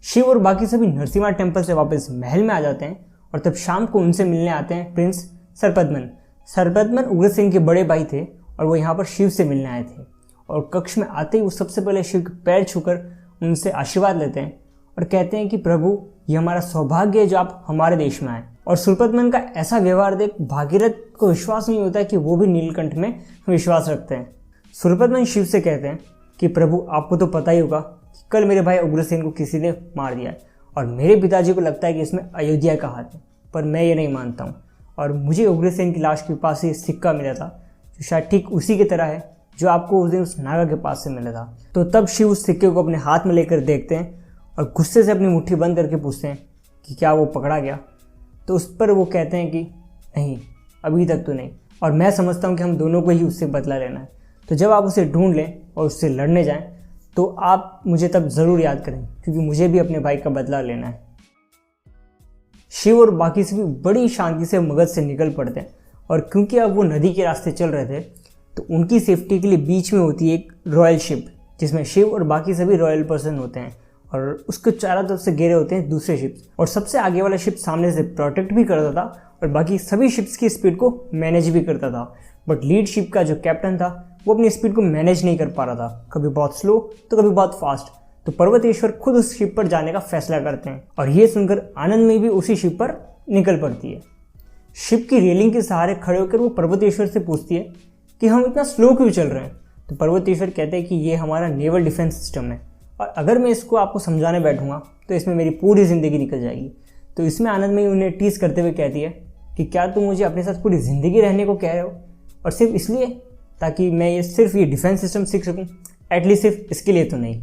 शिव और बाकी सभी नरसिम्हा टेम्पल से वापस महल में आ जाते हैं और तब शाम को उनसे मिलने आते हैं प्रिंस सरपद्मन। सरपद्मन उग्रसेन के बड़े भाई थे और वो यहाँ पर शिव से मिलने आए थे और कक्ष में आते ही वो सबसे पहले शिव के पैर छूकर उनसे आशीर्वाद लेते हैं और कहते हैं कि प्रभु, ये हमारा सौभाग्य है जो आप हमारे देश में आए। और सुरपद्मन का ऐसा व्यवहार देख भागीरथ को विश्वास नहीं होता है कि वो भी नीलकंठ में विश्वास रखते हैं। सुरपद्मन शिव से कहते हैं कि प्रभु, आपको तो पता ही होगा कि कल मेरे भाई उग्रसेन को किसी ने मार दिया है और मेरे पिताजी को लगता है कि इसमें अयोध्या का हाथ है, पर मैं ये नहीं मानता हूँ। और मुझे उग्रसेन की लाश के पास ही सिक्का मिला था जो शायद ठीक उसी की तरह है जो आपको उस दिन उस नागा के पास से मिला था। तो तब शिव उस सिक्के को अपने हाथ में लेकर देखते हैं और गुस्से से अपनी मुट्ठी बंद करके पूछते हैं कि क्या वो पकड़ा गया। तो उस पर वो कहते हैं कि नहीं, अभी तक तो नहीं, और मैं समझता हूँ कि हम दोनों को ही उससे बदला लेना है। तो जब आप उसे ढूंढ लें और उससे लड़ने जाएं तो आप मुझे तब ज़रूर याद करें, क्योंकि मुझे भी अपने भाई का बदला लेना है। शिव और बाकी सभी बड़ी शांति से मगध से निकल पड़ते हैं और क्योंकि अब वो नदी के रास्ते चल रहे थे तो उनकी सेफ्टी के लिए बीच में होती है एक रॉयल शिप जिसमें शिव और बाकी सभी रॉयल पर्सन होते हैं और उसके चारों तरफ से घेरे होते हैं दूसरे शिप्स। और सबसे आगे वाला शिप सामने से प्रोटेक्ट भी करता था और बाकी सभी शिप्स की स्पीड को मैनेज भी करता था। बट लीड शिप का जो कैप्टन था वो अपनी स्पीड को मैनेज नहीं कर पा रहा था, कभी बहुत स्लो तो कभी बहुत फास्ट। तो पर्वतेश्वर खुद उस शिप पर जाने का फैसला करते हैं और ये सुनकर आनंदमयी भी उसी शिप पर निकल पड़ती है। शिप की रेलिंग के सहारे खड़े होकर वो पर्वतेश्वर से पूछती है कि हम इतना स्लो क्यों चल रहे हैं। तो पर्वतेश्वर कहते हैं कि ये हमारा नेवल डिफेंस सिस्टम है और अगर मैं इसको आपको समझाने बैठूंगा तो इसमें मेरी पूरी ज़िंदगी निकल जाएगी। तो इसमें आनंदमयी उन्हें टीस करते हुए कहती है कि क्या तुम मुझे अपने साथ पूरी ज़िंदगी रहने को कह रहे हो, और सिर्फ इसलिए ताकि मैं ये डिफेंस सिस्टम सीख सकूं? एटलीस्ट सिर्फ इसके लिए तो नहीं।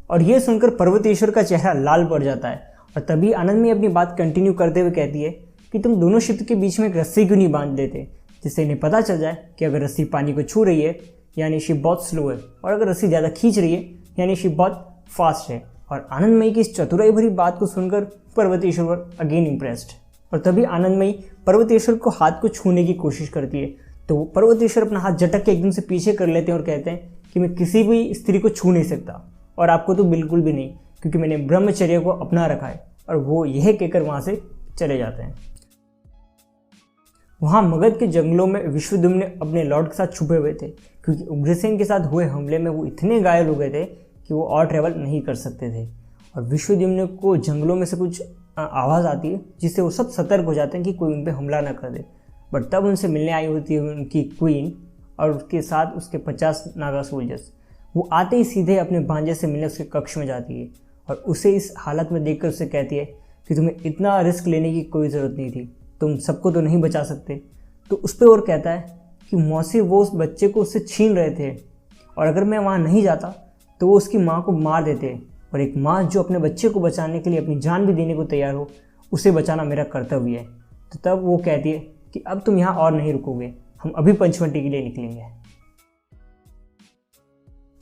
और ये सुनकर पर्वतेश्वर का चेहरा लाल पड़ जाता है और तभी आनंदमयी अपनी बात कंटिन्यू करते हुए कहती है कि तुम दोनों शिप के बीच में एक रस्सी क्यों नहीं बांध देते, जिससे इन्हें पता चल जाए कि अगर रस्सी पानी को छू रही है यानी शिप बहुत स्लो है और अगर रस्सी ज़्यादा खींच रही है यानी शिप बहुत फास्ट है। और आनंदमयी की इस चतुराई भरी बात को सुनकर पर्वतेश्वर अगेन इम्प्रेस्ड। और तभी आनंदमयी पर्वतेश्वर को हाथ को छूने की कोशिश करती है तो पर्वतेश्वर अपना हाथ झटक के एकदम से पीछे कर लेते हैं और कहते हैं कि मैं किसी भी स्त्री को छू नहीं सकता और आपको तो बिल्कुल भी नहीं, क्योंकि मैंने ब्रह्मचर्य को अपना रखा है। और वो यह कहकर वहाँ से चले जाते हैं। वहाँ मगध के जंगलों में विश्वद्युम्न अपने लॉर्ड के साथ छुपे हुए थे, क्योंकि उग्रसेन के साथ हुए हमले में वो इतने घायल हो गए थे कि वो और ट्रैवल नहीं कर सकते थे। और विश्वद्युम्न को जंगलों में से कुछ आवाज़ आती है जिससे वो सब सतर्क हो जाते हैं कि कोई उन पर हमला ना कर दे। बट तब उनसे मिलने आई होती है उनकी क्वीन और उसके साथ उसके 50 नागा सोल्जर्स। वो आते ही सीधे अपने भांजे से मिलने उसके कक्ष में जाती है और उसे इस हालत में देखकर उससे कहती है कि तुम्हें इतना रिस्क लेने की कोई ज़रूरत नहीं थी, तुम सबको तो नहीं बचा सकते। तो उस पर और कहता है कि मौसी वो उस बच्चे को उससे छीन रहे थे और अगर मैं वहाँ नहीं जाता तो वो उसकी माँ को मार देते, और एक माँ जो अपने बच्चे को बचाने के लिए अपनी जान भी देने को तैयार हो, उसे बचाना मेरा कर्तव्य है। तो तब वो कहती है कि अब तुम यहाँ और नहीं रुकोगे, हम अभी पंचवटी के लिए निकलेंगे।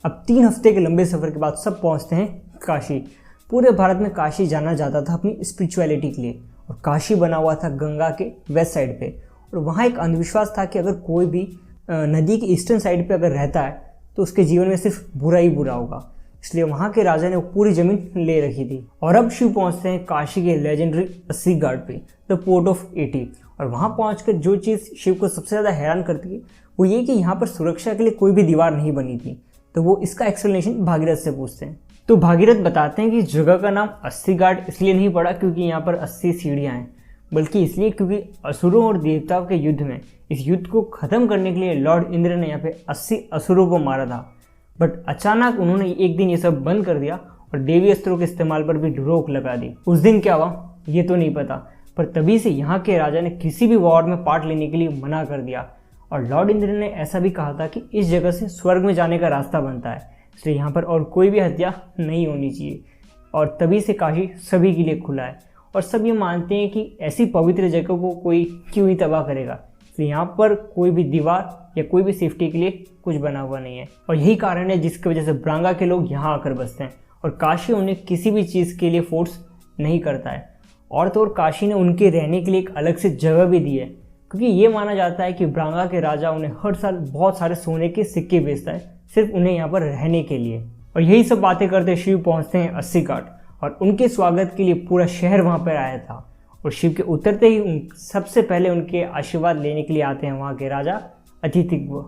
अब 3 हफ्ते के लंबे सफ़र के बाद सब पहुँचते हैं काशी। पूरे भारत में काशी जाना जाता था अपनी स्पिरिचुअलिटी के लिए, और काशी बना हुआ था गंगा के वेस्ट साइड पे। और वहाँ एक अंधविश्वास था कि अगर कोई भी नदी की ईस्टर्न साइड पे अगर रहता है तो उसके जीवन में सिर्फ बुरा ही बुरा होगा, इसलिए वहाँ के राजा ने वो पूरी ज़मीन ले रखी थी। और अब शिव पहुँचते हैं काशी के लेजेंडरी 80 घाट पे, द पोर्ट ऑफ 80। और वहाँ पहुँचकर जो चीज़ शिव को सबसे ज़्यादा हैरान करती है वो ये कि यहाँ पर सुरक्षा के लिए कोई भी दीवार नहीं बनी थी। तो वो इसका एक्सप्लेनेशन भागीरथ से पूछते हैं। तो भागीरथ बताते हैं कि इस जगह का नाम 80 घाट इसलिए नहीं पड़ा क्योंकि यहाँ पर 80 सीढ़ियाँ हैं, बल्कि इसलिए क्योंकि असुरों और देवताओं के युद्ध में इस युद्ध को ख़त्म करने के लिए लॉर्ड इंद्र ने यहाँ पे 80 असुरों को मारा था। बट अचानक उन्होंने एक दिन ये सब बंद कर दिया और देवी अस्त्रों के इस्तेमाल पर भी रोक लगा दी। उस दिन क्या हुआ ये तो नहीं पता, पर तभी से यहाँ के राजा ने किसी भी वॉर में पार्ट लेने के लिए मना कर दिया। और लॉर्ड इंद्र ने ऐसा भी कहा था कि इस जगह से स्वर्ग में जाने का रास्ता बनता है, इसलिए यहाँ पर और कोई भी हत्या नहीं होनी चाहिए। और तभी से काशी सभी के लिए खुला है और सब ये मानते हैं कि ऐसी पवित्र जगह को कोई क्यों ही तबाह करेगा, इसलिए यहाँ पर कोई भी दीवार या कोई भी सेफ्टी के लिए कुछ बना हुआ नहीं है। और यही कारण है जिसकी वजह से ब्रांगा के लोग यहाँ आकर बसते हैं और काशी उन्हें किसी भी चीज़ के लिए फोर्स नहीं करता है। और तो और काशी ने उनके रहने के लिए एक अलग से जगह भी दी है, क्योंकि ये माना जाता है कि ब्रांगा के राजा उन्हें हर साल बहुत सारे सोने के सिक्के बेचता है सिर्फ उन्हें यहाँ पर रहने के लिए। और यही सब बातें करते शिव पहुँचते हैं 80 घाट और उनके स्वागत के लिए पूरा शहर वहाँ पर आया था। और शिव के उतरते ही सबसे पहले उनके आशीर्वाद लेने के लिए आते हैं वहाँ के राजा अतिथिग्व।